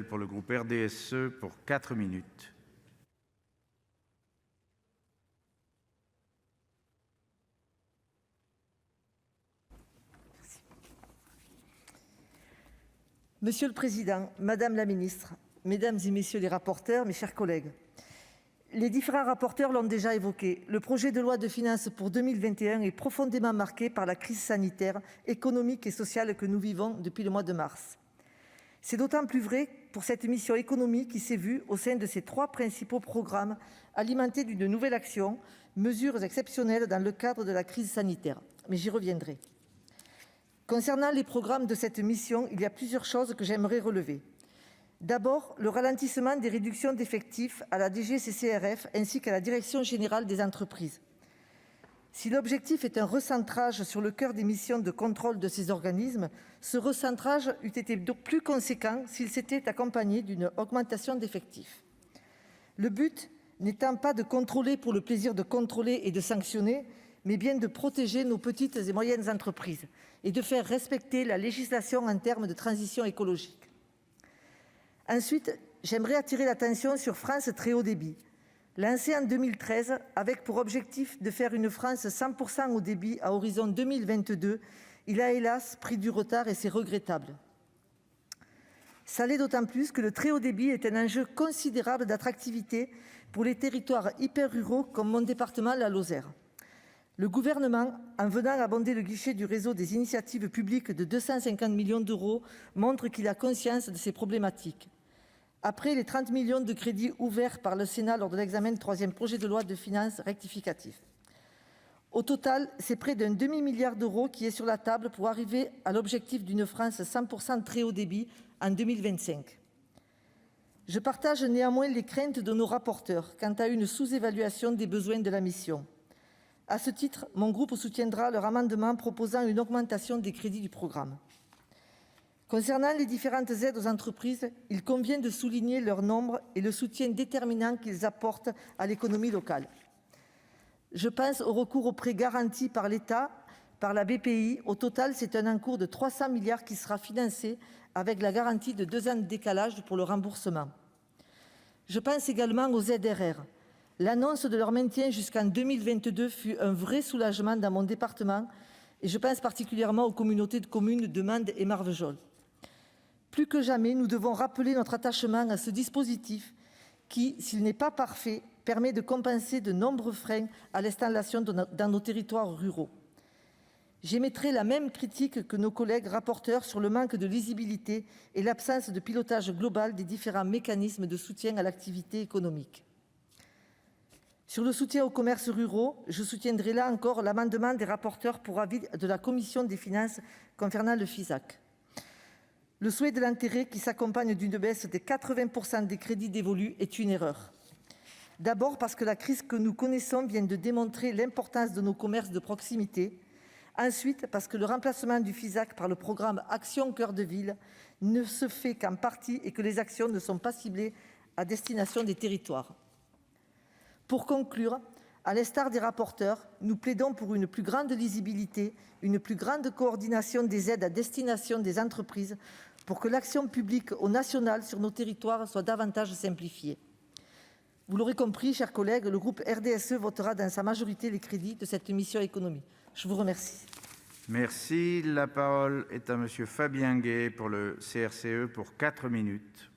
Pour le groupe RDSE pour 4 minutes. Monsieur le Président, Madame la Ministre, Mesdames et Messieurs les rapporteurs, mes chers collègues, les différents rapporteurs l'ont déjà évoqué, le projet de loi de finances pour 2021 est profondément marqué par la crise sanitaire, économique et sociale que nous vivons depuis le mois de mars. C'est d'autant plus vrai pour cette mission économie qui s'est vue, au sein de ses 3 principaux programmes, alimentée d'une nouvelle action, mesures exceptionnelles dans le cadre de la crise sanitaire. Mais j'y reviendrai. Concernant les programmes de cette mission, il y a plusieurs choses que j'aimerais relever. D'abord, le ralentissement des réductions d'effectifs à la DGCCRF ainsi qu'à la Direction générale des entreprises. Si l'objectif est un recentrage sur le cœur des missions de contrôle de ces organismes, ce recentrage eût été plus conséquent s'il s'était accompagné d'une augmentation d'effectifs. Le but n'étant pas de contrôler pour le plaisir de contrôler et de sanctionner, mais bien de protéger nos petites et moyennes entreprises et de faire respecter la législation en termes de transition écologique. Ensuite, j'aimerais attirer l'attention sur France Très Haut Débit. Lancé en 2013 avec pour objectif de faire une France 100% haut débit à horizon 2022, il a hélas pris du retard et c'est regrettable. Ça l'est d'autant plus que le très haut débit est un enjeu considérable d'attractivité pour les territoires hyper ruraux comme mon département, la Lozère. Le gouvernement, en venant abonder le guichet du réseau des initiatives publiques de 250 millions d'euros, montre qu'il a conscience de ces problématiques. Après les 30 millions de crédits ouverts par le Sénat lors de l'examen du 3e projet de loi de finances rectificatif. Au total, c'est près d'un demi-milliard d'euros qui est sur la table pour arriver à l'objectif d'une France 100% très haut débit en 2025. Je partage néanmoins les craintes de nos rapporteurs quant à une sous-évaluation des besoins de la mission. À ce titre, mon groupe soutiendra leur amendement proposant une augmentation des crédits du programme. Concernant les différentes aides aux entreprises, il convient de souligner leur nombre et le soutien déterminant qu'ils apportent à l'économie locale. Je pense au recours aux prêts garantis par l'État, par la BPI. Au total, c'est un encours de 300 milliards qui sera financé avec la garantie de 2 ans de décalage pour le remboursement. Je pense également aux ZRR. L'annonce de leur maintien jusqu'en 2022 fut un vrai soulagement dans mon département et je pense particulièrement aux communautés de communes de Mende et Marvejols. Plus que jamais, nous devons rappeler notre attachement à ce dispositif qui, s'il n'est pas parfait, permet de compenser de nombreux freins à l'installation dans nos territoires ruraux. J'émettrai la même critique que nos collègues rapporteurs sur le manque de lisibilité et l'absence de pilotage global des différents mécanismes de soutien à l'activité économique. Sur le soutien aux commerces ruraux, je soutiendrai là encore l'amendement des rapporteurs pour avis de la Commission des finances concernant le FISAC. Le souhait de l'intérêt qui s'accompagne d'une baisse de 80% des crédits dévolus est une erreur. D'abord parce que la crise que nous connaissons vient de démontrer l'importance de nos commerces de proximité. Ensuite, parce que le remplacement du FISAC par le programme Action Cœur de Ville ne se fait qu'en partie et que les actions ne sont pas ciblées à destination des territoires. Pour conclure, à l'instar des rapporteurs, nous plaidons pour une plus grande lisibilité, une plus grande coordination des aides à destination des entreprises pour que l'action publique au national sur nos territoires soit davantage simplifiée. Vous l'aurez compris, chers collègues, le groupe RDSE votera dans sa majorité les crédits de cette mission économie. Je vous remercie. Merci. La parole est à Monsieur Fabien Gay pour le CRCE pour 4 minutes.